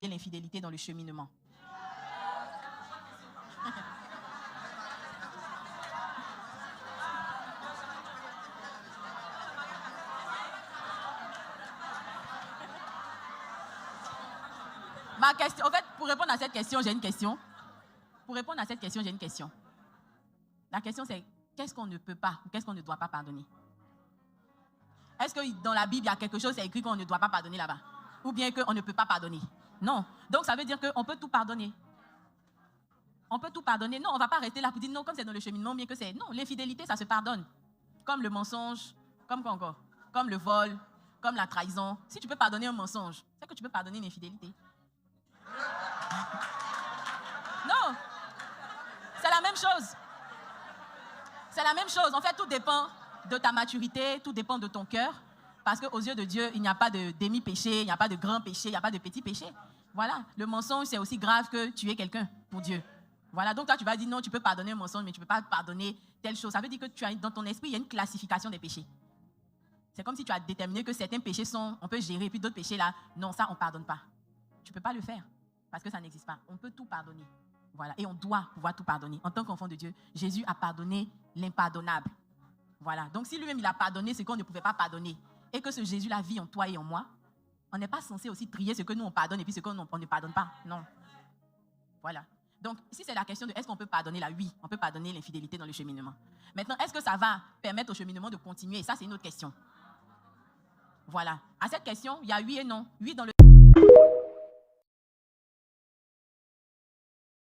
l'infidélité dans le cheminement. Ma question, en fait, pour répondre à cette question, j'ai une question. La question, c'est qu'est-ce qu'on ne peut pas ou qu'est-ce qu'on ne doit pas pardonner? Est-ce que dans la Bible, il y a quelque chose qui est écrit qu'on ne doit pas pardonner là-bas? Ou bien qu'on ne peut pas pardonner? Non. Donc, ça veut dire qu'on peut tout pardonner. On peut tout pardonner. Non, on ne va pas rester là pour dire non, comme c'est dans le cheminement, bien que c'est... Non, l'infidélité, ça se pardonne. Comme le mensonge, comme quoi encore? Comme le vol, comme la trahison. Si tu peux pardonner un mensonge, c'est que tu peux pardonner une infidélité. Non, c'est la même chose. C'est la même chose. En fait, tout dépend de ta maturité, tout dépend de ton cœur. Parce qu'aux yeux de Dieu, il n'y a pas de demi-péché, il n'y a pas de grand péché, il n'y a pas de petit péché. Voilà, le mensonge, c'est aussi grave que tuer quelqu'un pour Dieu. Voilà, donc toi, tu vas dire non, tu peux pardonner un mensonge, mais tu ne peux pas pardonner telle chose. Ça veut dire que tu as, dans ton esprit, il y a une classification des péchés. C'est comme si tu as déterminé que certains péchés on peut gérer, et puis d'autres péchés là, non, ça, on ne pardonne pas. Tu ne peux pas le faire, parce que ça n'existe pas. On peut tout pardonner. Voilà, et on doit pouvoir tout pardonner. En tant qu'enfant de Dieu, Jésus a pardonné l'impardonnable. Voilà, donc si lui-même il a pardonné ce qu'on ne pouvait pas pardonner, et que ce Jésus-là vit en toi et en moi, on n'est pas censé aussi trier ce que nous on pardonne et puis ce qu'on ne pardonne pas. Non. Voilà. Donc, si c'est la question de est-ce qu'on peut pardonner la oui, on peut pardonner l'infidélité dans le cheminement. Maintenant, est-ce que ça va permettre au cheminement de continuer? Ça, c'est une autre question. Voilà. À cette question, il y a oui et non. Oui dans le